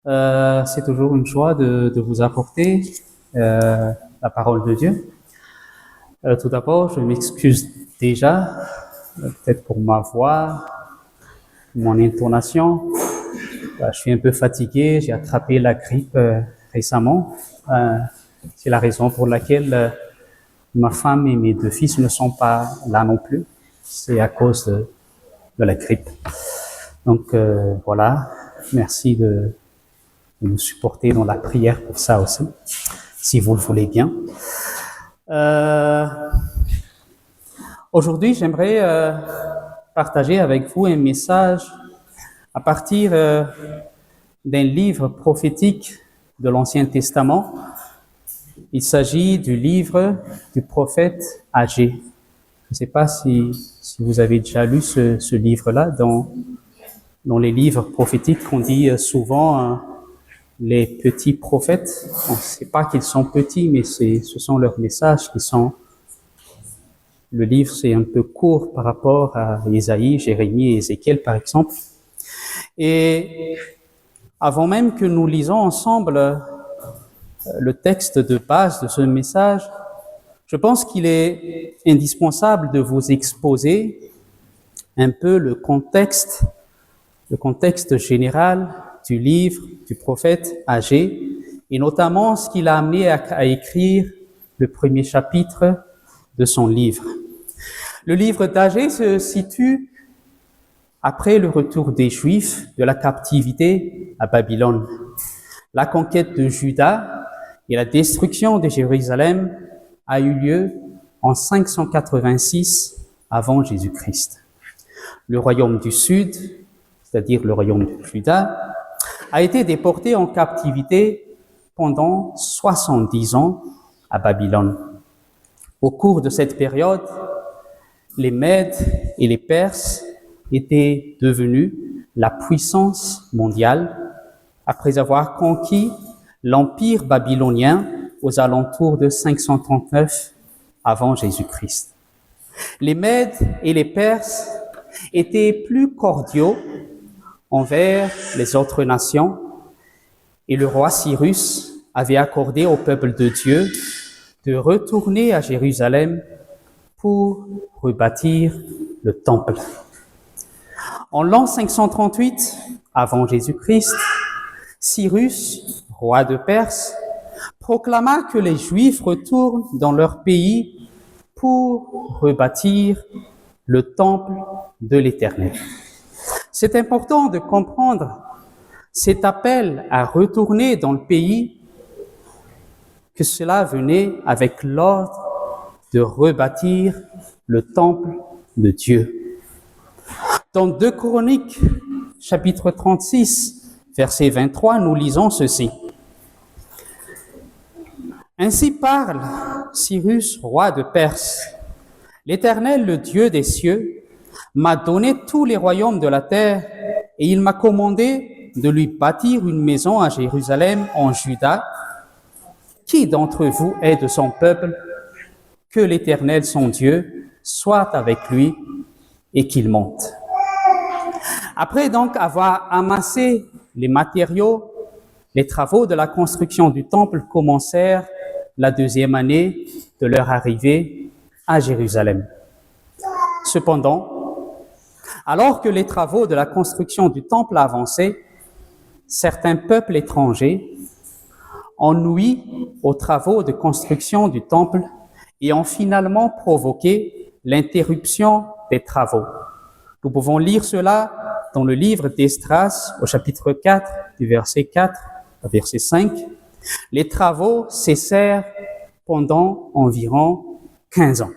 C'est toujours une joie de vous apporter la parole de Dieu. Tout d'abord, je m'excuse déjà, peut-être pour ma voix, mon intonation. Je suis un peu fatigué, j'ai attrapé la grippe récemment. C'est la raison pour laquelle ma femme et mes deux fils ne sont pas là non plus. C'est à cause de la grippe. Donc voilà, merci de nous supporter dans la prière pour ça aussi, si vous le voulez bien. Aujourd'hui, j'aimerais partager avec vous un message à partir d'un livre prophétique de l'Ancien Testament. Il s'agit du livre du prophète Agé. Je ne sais pas si vous avez déjà lu ce livre-là. Dans les livres prophétiques, on dit souvent les petits prophètes. On ne sait pas qu'ils sont petits, mais ce sont leurs messages qui sont... Le livre, c'est un peu court par rapport à Ésaïe, Jérémie et Ézéchiel, par exemple. Et avant même que nous lisons ensemble le texte de base de ce message, je pense qu'il est indispensable de vous exposer un peu le contexte général du livre du prophète Agé, et notamment ce qui l'a amené à écrire le premier chapitre de son livre. Le livre d'Agé se situe après le retour des Juifs de la captivité à Babylone. La conquête de Juda et la destruction de Jérusalem a eu lieu en 586 avant Jésus-Christ. Le royaume du Sud, c'est-à-dire le royaume de Juda, a été déporté en captivité pendant 70 ans à Babylone. Au cours de cette période, les Mèdes et les Perses étaient devenus la puissance mondiale après avoir conquis l'empire babylonien aux alentours de 539 avant Jésus-Christ. Les Mèdes et les Perses étaient plus cordiaux envers les autres nations et le roi Cyrus avait accordé au peuple de Dieu de retourner à Jérusalem pour rebâtir le temple. En l'an 538 avant Jésus-Christ, Cyrus, roi de Perse, proclama que les Juifs retournent dans leur pays pour rebâtir le temple de l'Éternel. C'est important de comprendre cet appel à retourner dans le pays, que cela venait avec l'ordre de rebâtir le temple de Dieu. Dans 2 Chroniques, chapitre 36, verset 23, nous lisons ceci. Ainsi parle Cyrus, roi de Perse. L'Éternel, le Dieu des cieux, m'a donné tous les royaumes de la terre et il m'a commandé de lui bâtir une maison à Jérusalem en Juda. Qui d'entre vous est de son peuple? Que l'Éternel, son Dieu, soit avec lui et qu'il monte. Après donc avoir amassé les matériaux, les travaux de la construction du temple commencèrent la 2e année de leur arrivée à Jérusalem. Cependant, alors que les travaux de la construction du temple avançaient, certains peuples étrangers ont nui aux travaux de construction du temple et ont finalement provoqué l'interruption des travaux. Nous pouvons lire cela dans le livre d'Esdras, au chapitre 4, du verset 4 au verset 5. Les travaux cessèrent pendant environ 15 ans.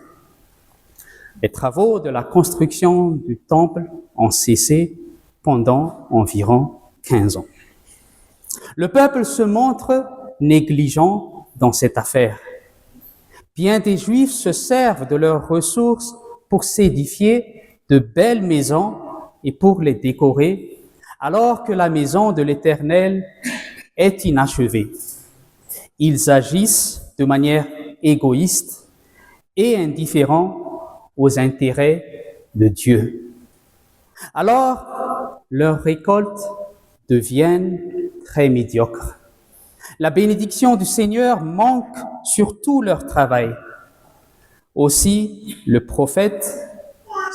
Les travaux de la construction du temple ont cessé pendant environ 15 ans. Le peuple se montre négligent dans cette affaire. Bien des Juifs se servent de leurs ressources pour s'édifier de belles maisons et pour les décorer, alors que la maison de l'Éternel est inachevée. Ils agissent de manière égoïste et indifférent aux intérêts de Dieu. Alors, leurs récoltes deviennent très médiocres. La bénédiction du Seigneur manque sur tout leur travail. Aussi, le prophète,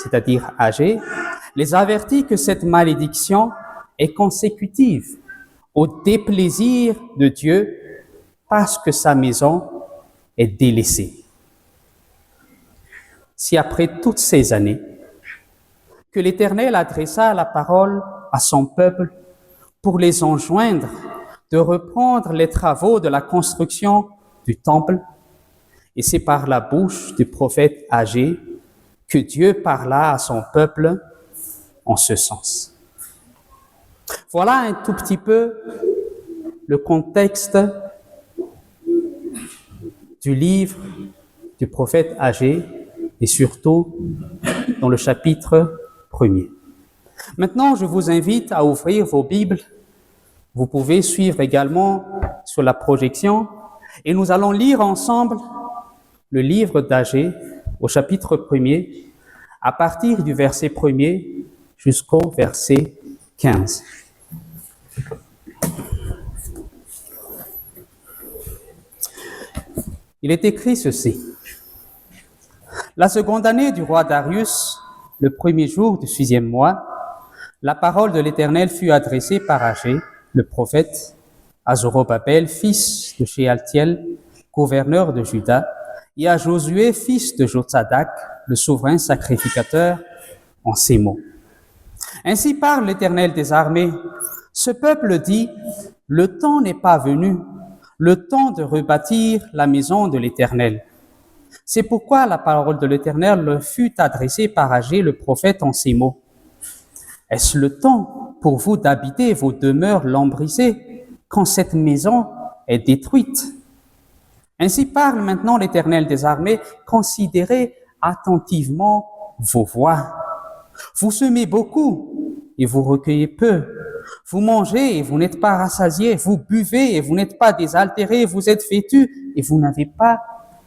c'est-à-dire Agé, les avertit que cette malédiction est consécutive au déplaisir de Dieu parce que sa maison est délaissée. Si après toutes ces années que l'Éternel adressa la parole à son peuple pour les enjoindre de reprendre les travaux de la construction du temple, et c'est par la bouche du prophète Agé que Dieu parla à son peuple en ce sens. Voilà un tout petit peu le contexte du livre du prophète Agé et surtout dans le chapitre 1er. Maintenant, je vous invite à ouvrir vos Bibles. Vous pouvez suivre également sur la projection et nous allons lire ensemble le livre d'Agé au chapitre 1er à partir du verset 1er jusqu'au verset 15. Il est écrit ceci. La seconde année du roi Darius, le premier jour du 6e mois, la parole de l'Éternel fut adressée par Agé, le prophète, à Zorobabel, fils de Shealtiel, gouverneur de Juda, et à Josué, fils de Jotsadak, le souverain sacrificateur, en ces mots. Ainsi parle l'Éternel des armées. Ce peuple dit, le temps n'est pas venu, le temps de rebâtir la maison de l'Éternel. C'est pourquoi la parole de l'Éternel leur fut adressée par Agé le prophète en ces mots. Est-ce le temps pour vous d'habiter vos demeures lambrissées quand cette maison est détruite? Ainsi parle maintenant l'Éternel des armées, considérez attentivement vos voies. Vous semez beaucoup et vous recueillez peu. Vous mangez et vous n'êtes pas rassasiés. Vous buvez et vous n'êtes pas désaltérés. Vous êtes vêtus et vous n'avez pas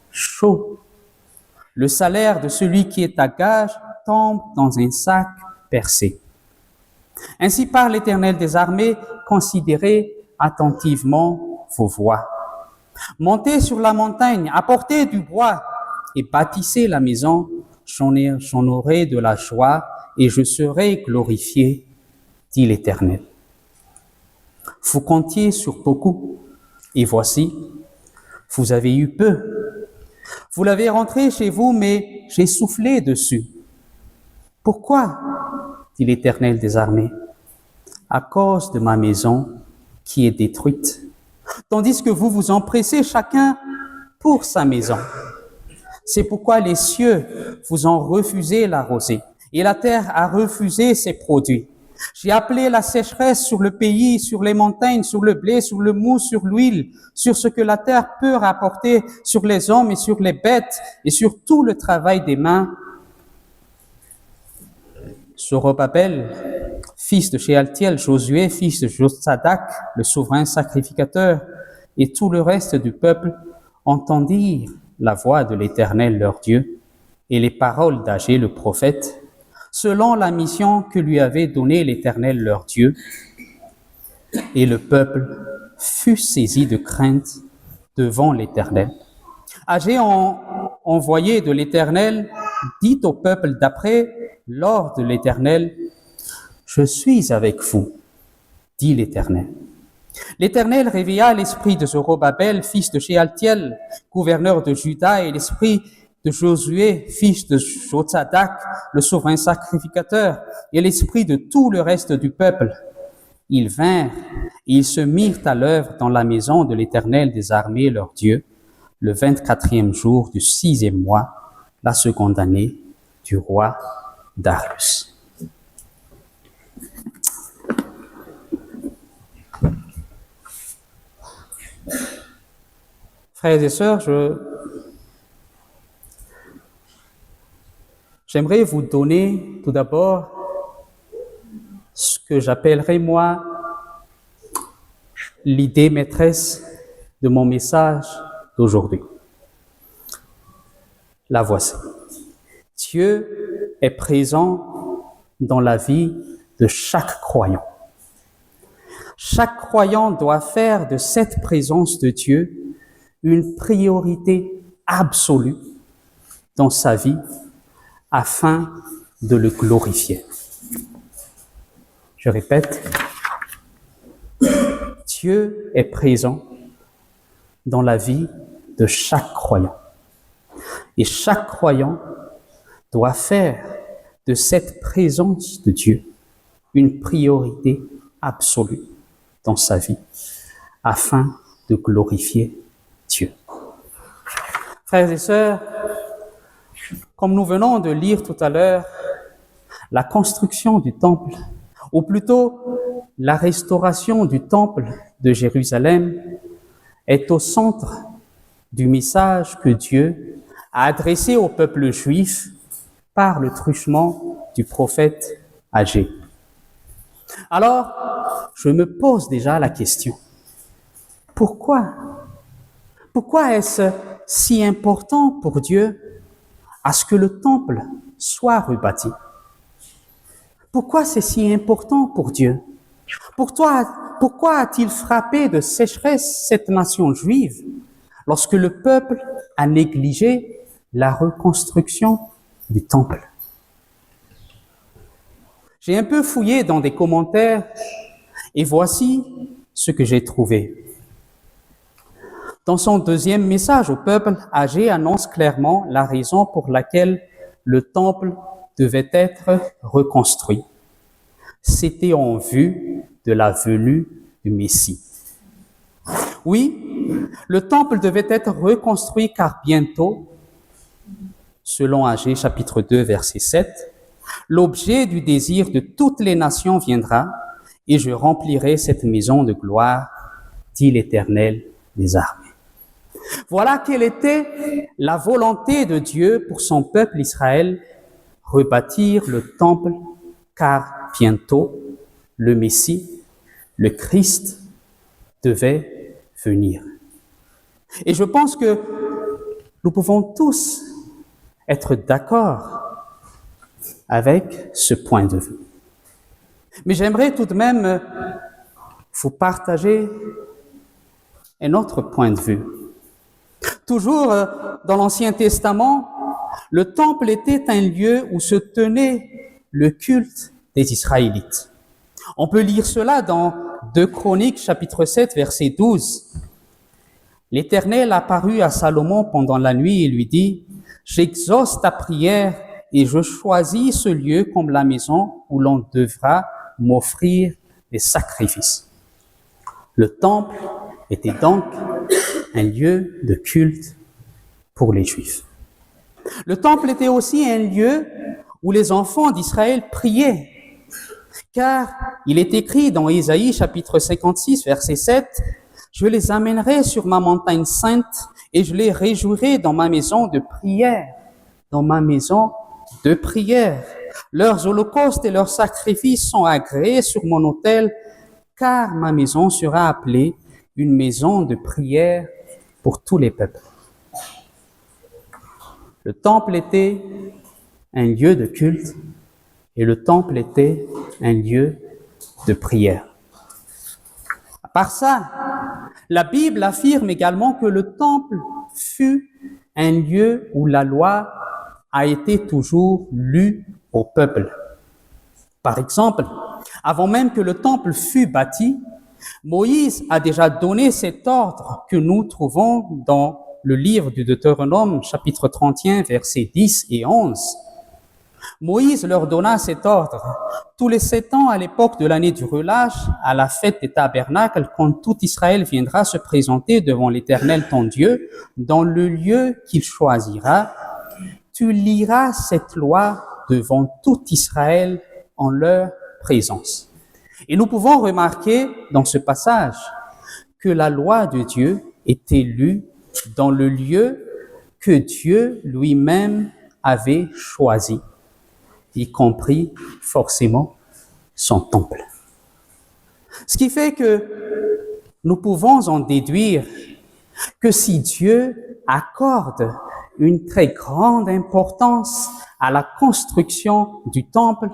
chaud. Le salaire de celui qui est à gage tombe dans un sac percé. Ainsi parle l'Éternel des armées, considérez attentivement vos voies. Montez sur la montagne, apportez du bois et bâtissez la maison. J'en aurai de la joie et je serai glorifié, dit l'Éternel. Vous comptiez sur beaucoup et voici, vous avez eu peu. Vous l'avez rentré chez vous, mais j'ai soufflé dessus. Pourquoi? Dit l'Éternel des armées. À cause de ma maison qui est détruite, tandis que vous vous empressez chacun pour sa maison. C'est pourquoi les cieux vous ont refusé la rosée et la terre a refusé ses produits. J'ai appelé la sécheresse sur le pays, sur les montagnes, sur le blé, sur le mou, sur l'huile, sur ce que la terre peut rapporter, sur les hommes et sur les bêtes et sur tout le travail des mains. Zorobabel, fils de Shealtiel, Josué, fils de Jotsadak, le souverain sacrificateur, et tout le reste du peuple entendirent la voix de l'Éternel leur Dieu et les paroles d'Agé le prophète, selon la mission que lui avait donnée l'Éternel leur Dieu. Et le peuple fut saisi de crainte devant l'Éternel. Agé, envoyé de l'Éternel, dit au peuple d'après, l'ordre de l'Éternel, « Je suis avec vous, dit l'Éternel. » L'Éternel réveilla l'esprit de Zorobabel, fils de Shealtiel, gouverneur de Juda, et l'esprit de Josué, fils de Jotsadak, le souverain sacrificateur, et l'esprit de tout le reste du peuple. Ils vinrent et ils se mirent à l'œuvre dans la maison de l'Éternel des armées, leur Dieu, le 24e jour du 6e mois, la seconde année du roi Darius. Frères et sœurs, j'aimerais vous donner tout d'abord ce que j'appellerais moi l'idée maîtresse de mon message d'aujourd'hui. La voici. Dieu est présent dans la vie de chaque croyant. Chaque croyant doit faire de cette présence de Dieu une priorité absolue dans sa vie afin de le glorifier. Je répète, Dieu est présent dans la vie de chaque croyant. Et chaque croyant doit faire de cette présence de Dieu une priorité absolue dans sa vie, afin de glorifier Dieu. Frères et sœurs, comme nous venons de lire tout à l'heure, la construction du temple, ou plutôt la restauration du temple de Jérusalem, est au centre du message que Dieu a adressé au peuple juif par le truchement du prophète Agé. Alors, je me pose déjà la question, pourquoi est-ce si important pour Dieu à ce que le temple soit rebâti? Pourquoi c'est si important pour Dieu? Pourquoi a-t-il frappé de sécheresse cette nation juive lorsque le peuple a négligé la reconstruction du temple? J'ai un peu fouillé dans des commentaires et voici ce que j'ai trouvé. Dans son deuxième message au peuple, Agé annonce clairement la raison pour laquelle le temple devait être reconstruit. C'était en vue de la venue du Messie. Oui, le temple devait être reconstruit car bientôt, selon Agé chapitre 2 verset 7, l'objet du désir de toutes les nations viendra et je remplirai cette maison de gloire, dit l'Éternel des armées. Voilà quelle était la volonté de Dieu pour son peuple Israël, rebâtir le temple, car bientôt le Messie, le Christ, devait venir. Et je pense que nous pouvons tous être d'accord avec ce point de vue. Mais j'aimerais tout de même vous partager un autre point de vue. Toujours dans l'Ancien Testament, le temple était un lieu où se tenait le culte des Israélites. On peut lire cela dans 2 Chroniques, chapitre 7, verset 12. L'Éternel apparut à Salomon pendant la nuit et lui dit « J'exauce ta prière et je choisis ce lieu comme la maison où l'on devra m'offrir des sacrifices. » Le temple était donc un lieu de culte pour les Juifs. Le temple était aussi un lieu où les enfants d'Israël priaient, car il est écrit dans Ésaïe chapitre 56 verset 7, « Je les amènerai sur ma montagne sainte et je les réjouirai dans ma maison de prière, dans ma maison de prière. Leurs holocaustes et leurs sacrifices sont agréés sur mon autel, car ma maison sera appelée une maison de prière pour tous les peuples. » Le temple était un lieu de culte et le temple était un lieu de prière. À part ça, la Bible affirme également que le temple fut un lieu où la loi a été toujours lue au peuple. Par exemple, avant même que le temple fût bâti, Moïse a déjà donné cet ordre que nous trouvons dans le livre du Deutéronome, chapitre 31, versets 10 et 11. Moïse leur donna cet ordre. Tous les 7 ans, à l'époque de l'année du relâche, à la fête des tabernacles, quand tout Israël viendra se présenter devant l'Éternel ton Dieu, dans le lieu qu'il choisira, tu liras cette loi devant tout Israël en leur présence. Et nous pouvons remarquer dans ce passage que la loi de Dieu était lue dans le lieu que Dieu lui-même avait choisi, y compris forcément son temple. Ce qui fait que nous pouvons en déduire que si Dieu accorde une très grande importance à la construction du temple,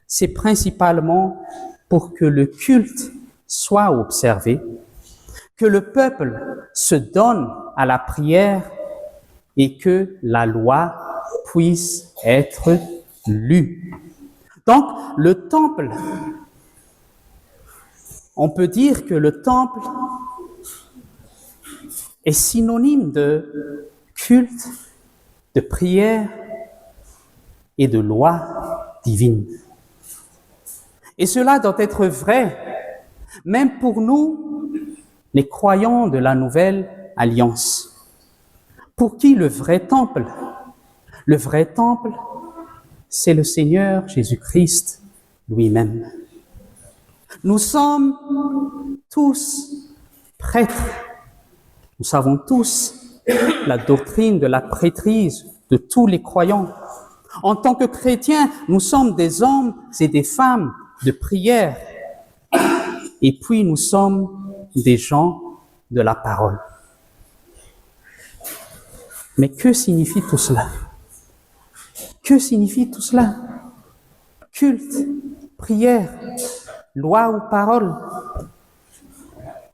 c'est principalement pour que le culte soit observé, que le peuple se donne à la prière et que la loi puisse être lue. Donc, le temple, on peut dire que le temple est synonyme de culte, de prière et de loi divine. Et cela doit être vrai, même pour nous, les croyants de la Nouvelle Alliance. Pour qui le vrai temple? Le vrai temple, c'est le Seigneur Jésus-Christ lui-même. Nous sommes tous prêtres. Nous savons tous la doctrine de la prêtrise de tous les croyants. En tant que chrétiens, nous sommes des hommes et des femmes de prière. Et puis nous sommes des gens de la parole. Mais que signifie tout cela? Que signifie tout cela? Culte, prière, loi ou parole?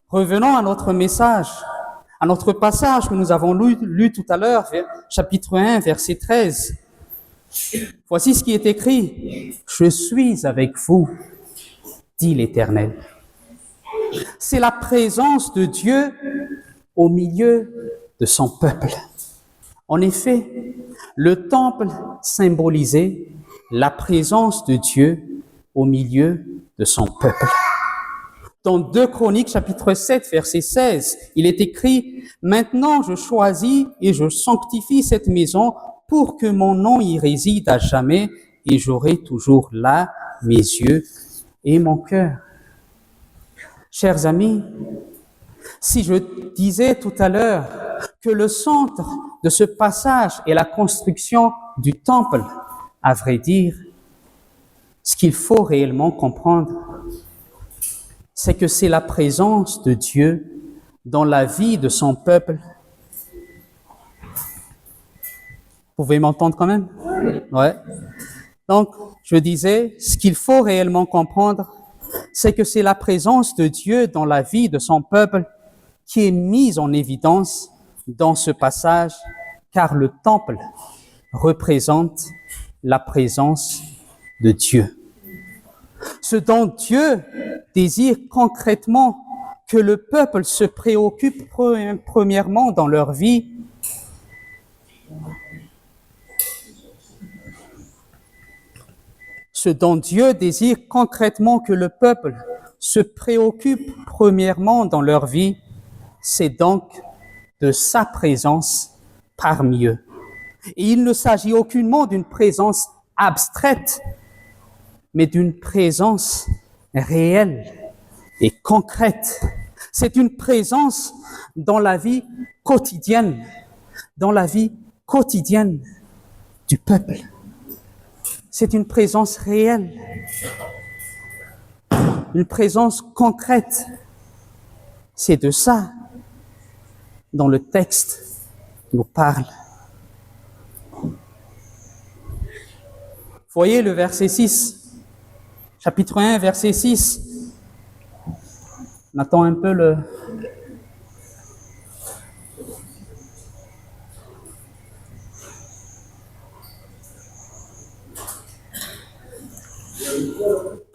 Revenons à notre message, à notre passage que nous avons lu tout à l'heure, chapitre 1, verset 13. Voici ce qui est écrit. « Je suis avec vous, dit l'Éternel. » C'est la présence de Dieu au milieu de son peuple. En effet, le temple symbolisait la présence de Dieu au milieu de son peuple. Dans 2 Chroniques, chapitre 7, verset 16, il est écrit « Maintenant je choisis et je sanctifie cette maison pour que mon nom y réside à jamais et j'aurai toujours là mes yeux et mon cœur. » Chers amis, si je disais tout à l'heure que le centre de ce passage est la construction du temple, à vrai dire, ce qu'il faut réellement comprendre, c'est que c'est la présence de Dieu dans la vie de son peuple. Vous pouvez m'entendre quand même? Ouais. Donc, je disais, ce qu'il faut réellement comprendre, c'est que c'est la présence de Dieu dans la vie de son peuple qui est mise en évidence dans ce passage, car le temple représente la présence de Dieu. Ce dont Dieu désire concrètement que le peuple se préoccupe premièrement dans leur vie, ce dont Dieu désire concrètement que le peuple se préoccupe premièrement dans leur vie, c'est donc de sa présence parmi eux. Et il ne s'agit aucunement d'une présence abstraite, mais d'une présence réelle et concrète. C'est une présence dans la vie quotidienne, du peuple. C'est une présence réelle, une présence concrète. C'est de ça dont le texte nous parle. Voyez le verset 6, chapitre 1, verset 6. On attend un peu le...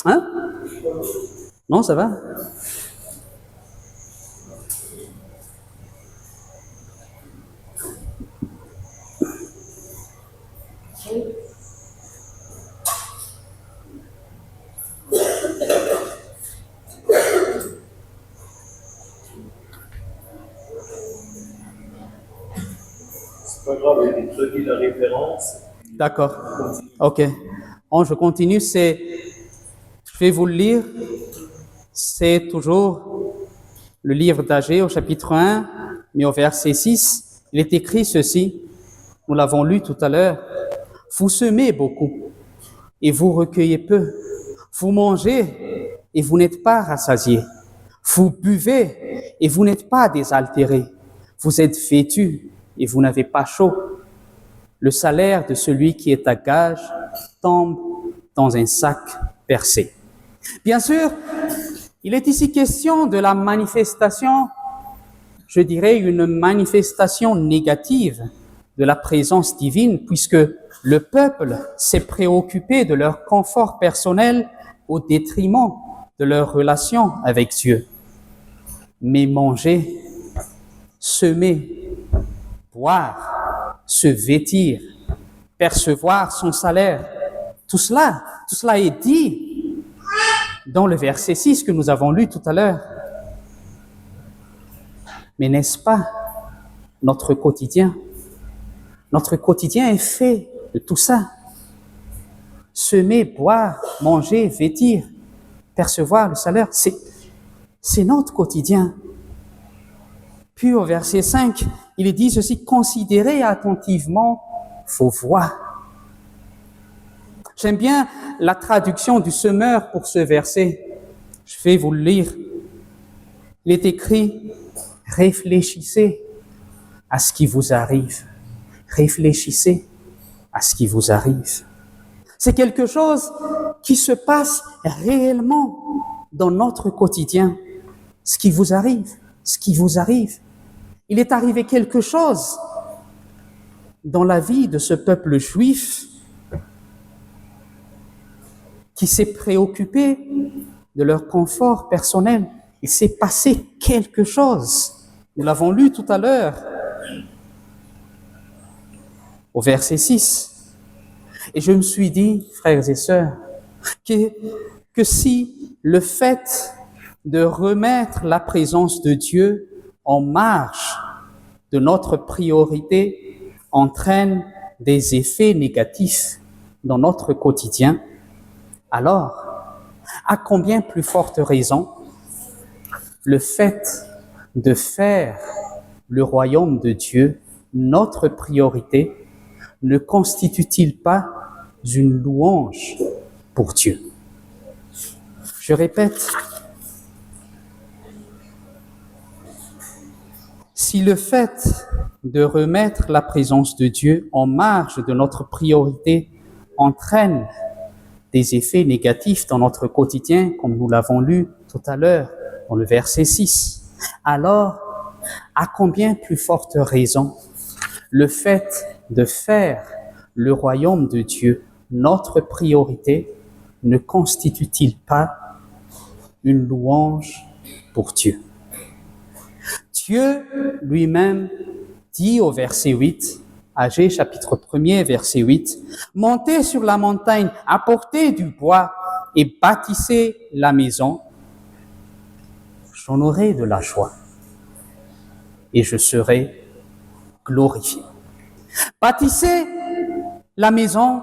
Hein? Non, ça va? C'est pas grave, je dis la référence. D'accord. Ok. Bon, je continue. Je vais vous le lire. C'est toujours le livre d'Agée au chapitre 1, mais au verset 6. Il est écrit ceci. Nous l'avons lu tout à l'heure. Vous semez beaucoup et vous recueillez peu. Vous mangez et vous n'êtes pas rassasiés. Vous buvez et vous n'êtes pas désaltérés. Vous êtes vêtus et vous n'avez pas chaud. Le salaire de celui qui est à gage tombe dans un sac percé. Bien sûr, Il est ici question de la manifestation, je dirais une manifestation négative de la présence divine, puisque le peuple s'est préoccupé de leur confort personnel au détriment de leur relation avec Dieu. Mais manger, semer, boire, se vêtir, percevoir son salaire, tout cela est dit dans le verset 6 que nous avons lu tout à l'heure. Mais n'est-ce pas notre quotidien? Notre quotidien est fait de tout ça. Semer, boire, manger, vêtir, percevoir le salaire, c'est notre quotidien. Puis au verset 5, il dit ceci: considérez attentivement vos voies. J'aime bien la traduction du semeur pour ce verset. Je vais vous le lire. Il est écrit: réfléchissez à ce qui vous arrive. Réfléchissez à ce qui vous arrive. C'est quelque chose qui se passe réellement dans notre quotidien. Ce qui vous arrive, ce qui vous arrive. Il est arrivé quelque chose dans la vie de ce peuple juif qui s'est préoccupé de leur confort personnel. Il s'est passé quelque chose. Nous l'avons lu tout à l'heure au verset 6. Et je me suis dit, frères et sœurs, que si le fait de remettre la présence de Dieu en marge de notre priorité entraîne des effets négatifs dans notre quotidien, alors, à combien plus forte raison, le fait de faire le royaume de Dieu notre priorité ne constitue-t-il pas une louange pour Dieu? Je répète, si le fait de remettre la présence de Dieu en marge de notre priorité entraîne des effets négatifs dans notre quotidien, comme nous l'avons lu tout à l'heure dans le verset 6, alors, à combien plus forte raison, le fait de faire le royaume de Dieu notre priorité ne constitue-t-il pas une louange pour Dieu? Dieu lui-même dit au verset 8, Agé chapitre 1er, verset 8, « Montez sur la montagne, apportez du bois et bâtissez la maison. J'en aurai de la joie et je serai glorifié. » Bâtissez la maison,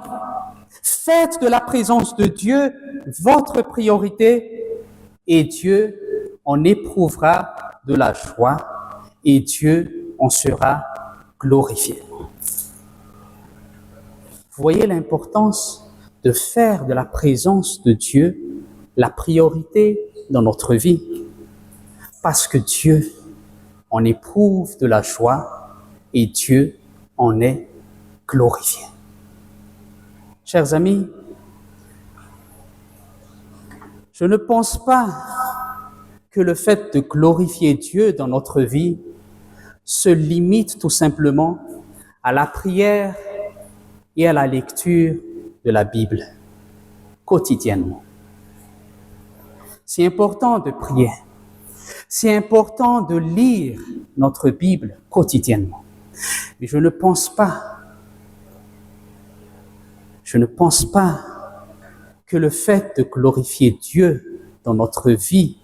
faites de la présence de Dieu votre priorité et Dieu en éprouvera de la joie et Dieu en sera glorifié. Vous voyez l'importance de faire de la présence de Dieu la priorité dans notre vie, parce que Dieu en éprouve de la joie et Dieu en est glorifié. Chers amis, je ne pense pas que le fait de glorifier Dieu dans notre vie se limite tout simplement à la prière et à la lecture de la Bible quotidiennement. C'est important de prier, c'est important de lire notre Bible quotidiennement. Mais je ne pense pas que le fait de glorifier Dieu dans notre vie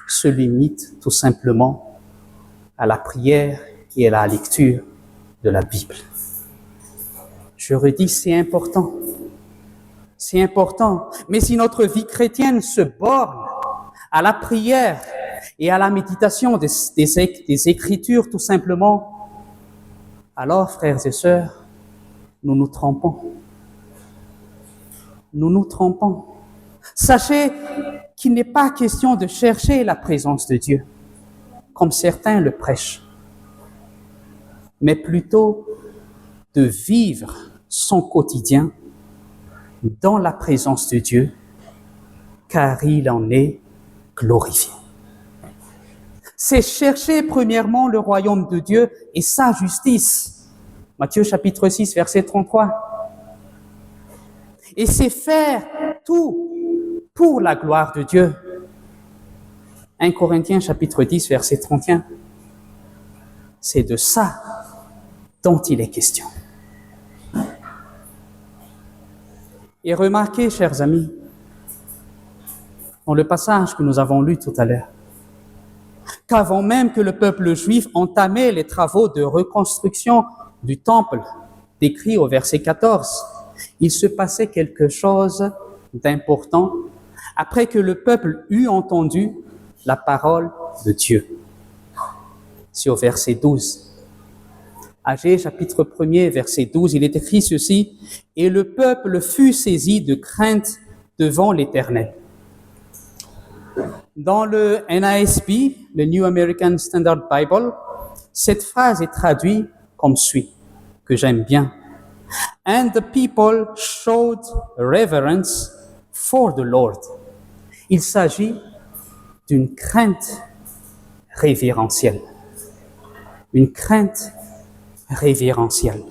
se limite tout simplement à la prière et à la lecture de la Bible. Je redis, c'est important, mais si notre vie chrétienne se borne à la prière et à la méditation des Écritures tout simplement, alors, frères et sœurs, nous nous trompons. Nous nous trompons. Sachez qu'il n'est pas question de chercher la présence de Dieu, comme certains le prêchent, mais plutôt de vivre son quotidien dans la présence de Dieu, car il en est glorifié. C'est chercher premièrement le royaume de Dieu et sa justice. Matthieu chapitre 6, verset 33. Et c'est faire tout pour la gloire de Dieu. 1 Corinthiens chapitre 10, verset 31. C'est de ça dont il est question. Et remarquez, chers amis, dans le passage que nous avons lu tout à l'heure, qu'avant même que le peuple juif entamait les travaux de reconstruction du temple, décrit au verset 14, il se passait quelque chose d'important après que le peuple eut entendu la parole de Dieu. C'est au verset 12. Agée, chapitre 1er, verset 12, il est écrit ceci, « Et le peuple fut saisi de crainte devant l'Éternel. » Dans le NASB, le New American Standard Bible, cette phrase est traduite comme suit, que j'aime bien. « And the people showed reverence for the Lord. » Il s'agit d'une crainte révérentielle. Une crainte révérentielle.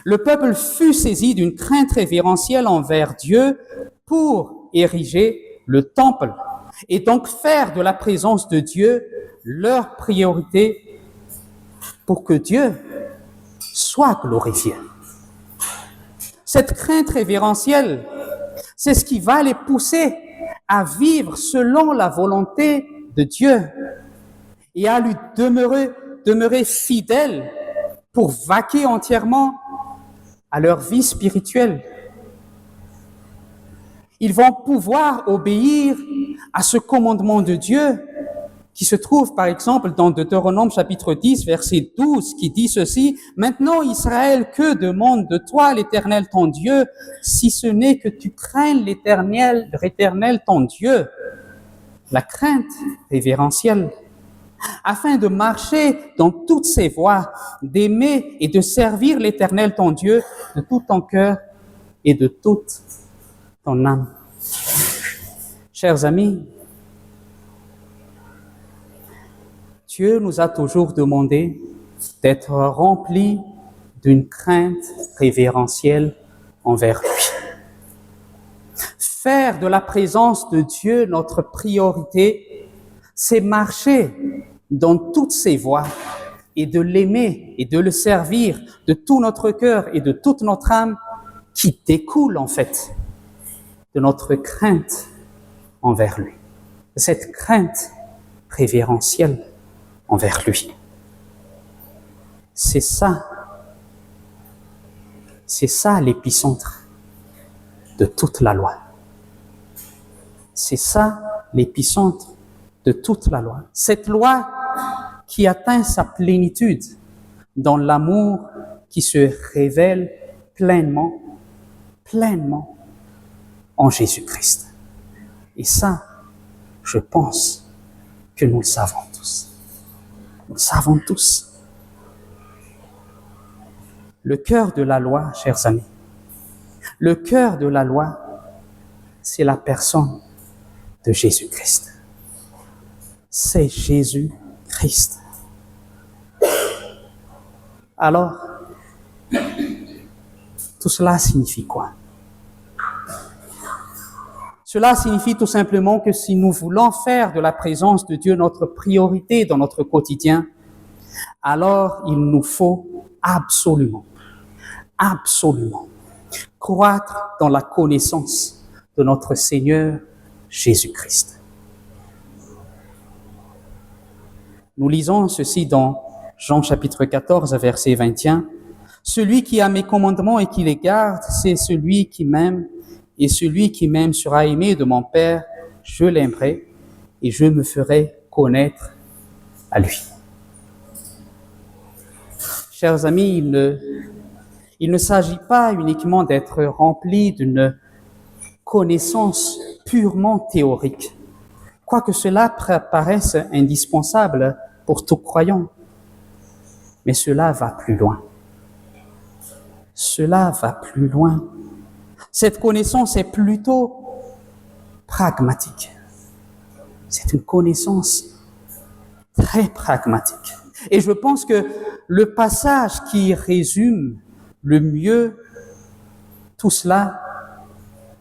Le peuple fut saisi d'une crainte révérentielle envers Dieu pour ériger le temple et donc faire de la présence de Dieu leur priorité pour que Dieu soit glorifié. Cette crainte révérentielle, c'est ce qui va les pousser à vivre selon la volonté de Dieu et à lui demeurer fidèles pour vaquer entièrement à leur vie spirituelle. Ils vont pouvoir obéir à ce commandement de Dieu qui se trouve par exemple dans Deutéronome chapitre 10 verset 12 qui dit ceci, « Maintenant Israël, que demande de toi l'Éternel ton Dieu, si ce n'est que tu craignes l'Éternel ton Dieu ?» La crainte révérentielle, afin de marcher dans toutes ses voies, d'aimer et de servir l'Éternel ton Dieu de tout ton cœur et de toute ton âme. Chers amis, Dieu nous a toujours demandé d'être remplis d'une crainte révérentielle envers lui. Faire de la présence de Dieu notre priorité, c'est marcher dans toutes ses voies et de l'aimer et de le servir de tout notre cœur et de toute notre âme qui découle en fait de notre crainte envers lui. Cette crainte révérentielle envers lui. C'est ça l'épicentre de toute la loi. C'est ça l'épicentre de toute la loi. Cette loi qui atteint sa plénitude dans l'amour qui se révèle pleinement en Jésus-Christ. Et ça, je pense que nous le savons tous. Nous le savons tous. Le cœur de la loi, chers amis, le cœur de la loi, c'est la personne de Jésus-Christ. C'est Jésus-Christ. Alors, tout cela signifie quoi? Cela signifie tout simplement que si nous voulons faire de la présence de Dieu notre priorité dans notre quotidien, alors il nous faut absolument croître dans la connaissance de notre Seigneur Jésus-Christ. Nous lisons ceci dans Jean chapitre 14, verset 21. « Celui qui a mes commandements et qui les garde, c'est celui qui m'aime, et celui qui m'aime sera aimé de mon Père, je l'aimerai, et je me ferai connaître à lui. » Chers amis, il ne s'agit pas uniquement d'être rempli d'une connaissance purement théorique, quoique cela paraisse indispensable pour tout croyant. Mais cela va plus loin. Cela va plus loin. Cette connaissance est plutôt pragmatique. c'est une connaissance très pragmatique. Et je pense que le passage qui résume le mieux tout cela,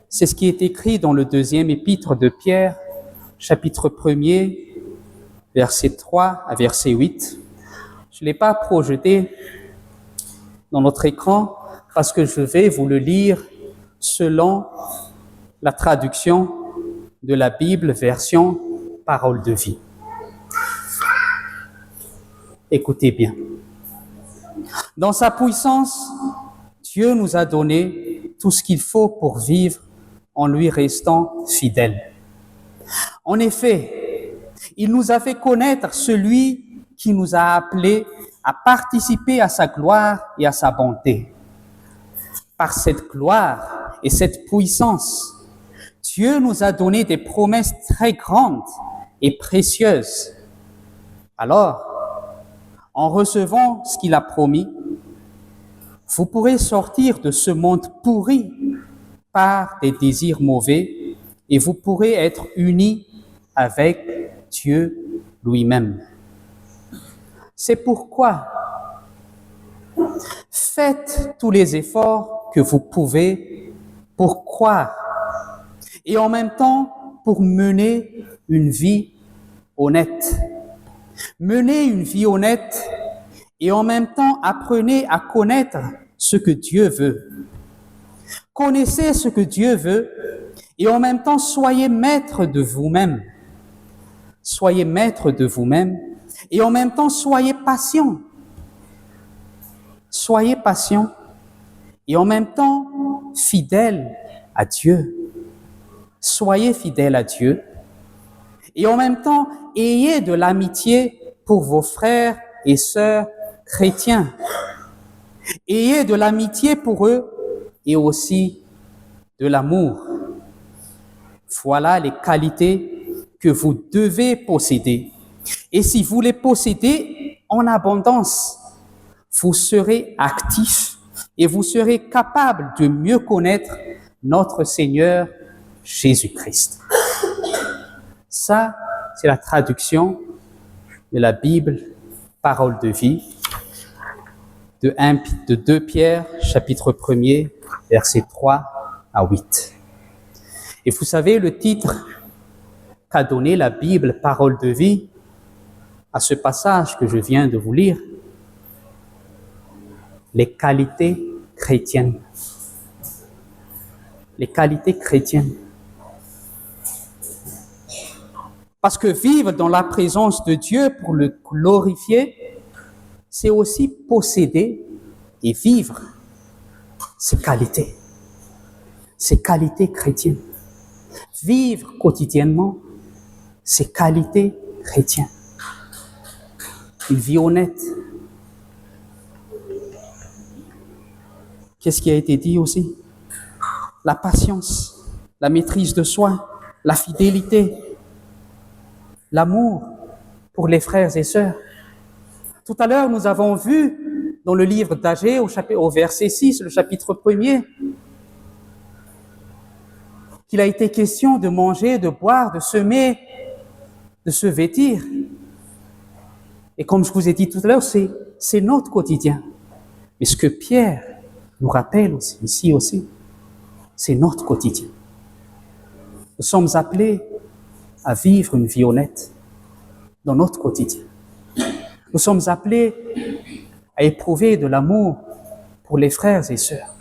c'est ce qui est écrit dans le deuxième épître de Pierre, chapitre 1er, verset 3 à verset 8. Je ne l'ai pas projeté dans notre écran parce que je vais vous le lire selon la traduction de la Bible, version Parole de vie. Écoutez bien. Dans sa puissance, Dieu nous a donné tout ce qu'il faut pour vivre en lui restant fidèle. En effet, il nous a fait connaître celui qui nous a appelés à participer à sa gloire et à sa bonté. Par cette gloire et cette puissance, Dieu nous a donné des promesses très grandes et précieuses. Alors, en recevant ce qu'il a promis, vous pourrez sortir de ce monde pourri par des désirs mauvais et vous pourrez être unis avec Dieu lui-même. C'est pourquoi faites tous les efforts que vous pouvez pour croire et en même temps pour mener une vie honnête. Menez une vie honnête et en même temps apprenez à connaître ce que Dieu veut. Connaissez ce que Dieu veut et en même temps soyez maître de vous-même. Soyez maître de vous-même et en même temps soyez patient. Soyez patient et en même temps fidèle à Dieu. Soyez fidèle à Dieu et en même temps ayez de l'amitié pour vos frères et sœurs chrétiens. Ayez de l'amitié pour eux et aussi de l'amour. Voilà les qualités que vous devez posséder. Et si vous les possédez en abondance, vous serez actifs et vous serez capables de mieux connaître notre Seigneur Jésus-Christ. Ça, c'est la traduction de la Bible, Parole de vie, de 2 Pierre, chapitre 1er, versets 3 à 8. Et vous savez, le titre qu'a donné la Bible, Parole de vie, à ce passage que je viens de vous lire, les qualités chrétiennes. Les qualités chrétiennes. Parce que vivre dans la présence de Dieu pour le glorifier, c'est aussi posséder et vivre ces qualités chrétiennes. Vivre quotidiennement ces qualités chrétiennes. Une vie honnête. Qu'est-ce qui a été dit aussi? La patience, la maîtrise de soi, la fidélité, l'amour pour les frères et sœurs. Tout à l'heure, nous avons vu dans le livre d'Agée, au verset 6, le chapitre 1er, qu'il a été question de manger, de boire, de semer, de se vêtir. Et comme je vous ai dit tout à l'heure, c'est notre quotidien. Mais ce que Pierre nous rappelle aussi, ici aussi, c'est notre quotidien. Nous sommes appelés à vivre une vie honnête dans notre quotidien. Nous sommes appelés à éprouver de l'amour pour les frères et sœurs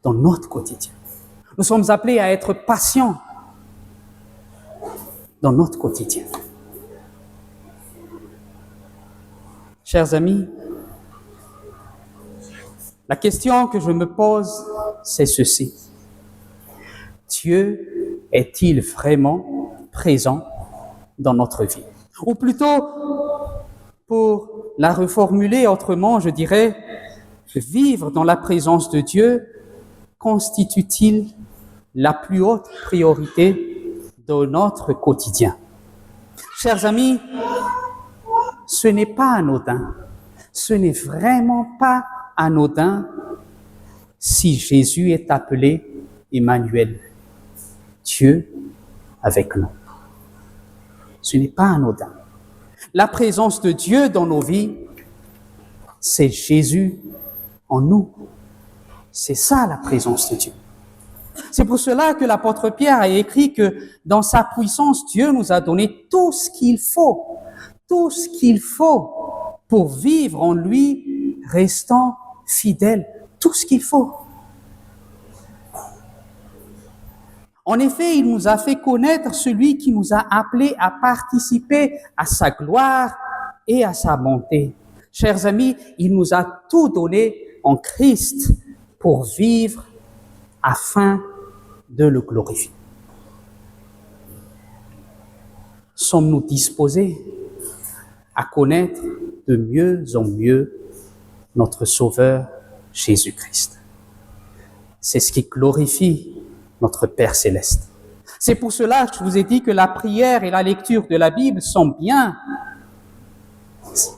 dans notre quotidien. Nous sommes appelés à être patients dans notre quotidien. Chers amis, la question que je me pose, c'est ceci. Dieu est-il vraiment présent dans notre vie? Ou plutôt, pour la reformuler autrement, je dirais, vivre dans la présence de Dieu constitue-t-il la plus haute priorité de notre quotidien? Chers amis, ce n'est pas anodin. Ce n'est vraiment pas anodin si Jésus est appelé Emmanuel, Dieu avec nous. Ce n'est pas anodin. La présence de Dieu dans nos vies, c'est Jésus en nous. C'est ça la présence de Dieu. C'est pour cela que l'apôtre Pierre a écrit que dans sa puissance, Dieu nous a donné tout ce qu'il faut pour vivre en lui, restant fidèle, tout ce qu'il faut. En effet, il nous a fait connaître celui qui nous a appelés à participer à sa gloire et à sa bonté. Chers amis, il nous a tout donné en Christ pour vivre afin de le glorifier. Sommes-nous disposés à connaître de mieux en mieux notre Sauveur Jésus-Christ? C'est ce qui glorifie notre Père céleste. C'est pour cela que je vous ai dit que la prière et la lecture de la Bible sont bien.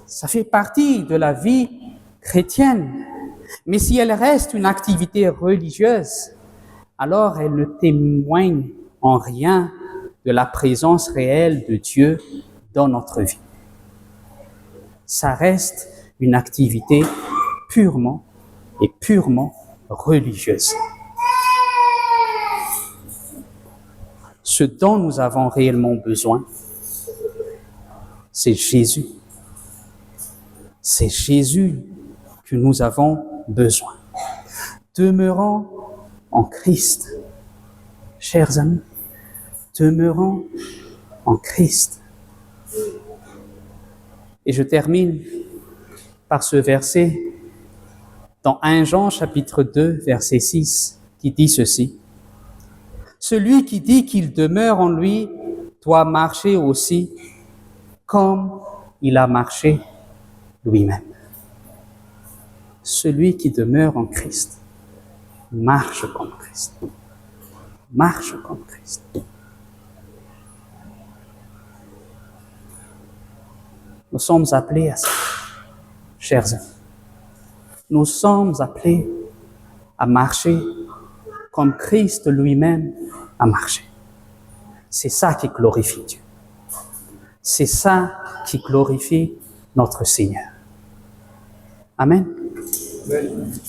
Ça fait partie de la vie chrétienne. Mais si elle reste une activité religieuse, alors elle ne témoigne en rien de la présence réelle de Dieu dans notre vie. Ça reste une activité purement religieuse. Ce dont nous avons réellement besoin, c'est Jésus. C'est Jésus que nous avons besoin. Demeurons en Christ. Chers amis, demeurons en Christ. Et je termine par ce verset dans 1 Jean chapitre 2, verset 6, qui dit ceci. Celui qui dit qu'il demeure en lui doit marcher aussi comme il a marché lui-même. Celui qui demeure en Christ marche comme Christ. Marche comme Christ. Nous sommes appelés à ça, chers amis. Nous sommes appelés à marcher comme Christ lui-même a marché. C'est ça qui glorifie Dieu. C'est ça qui glorifie notre Seigneur. Amen. Amen.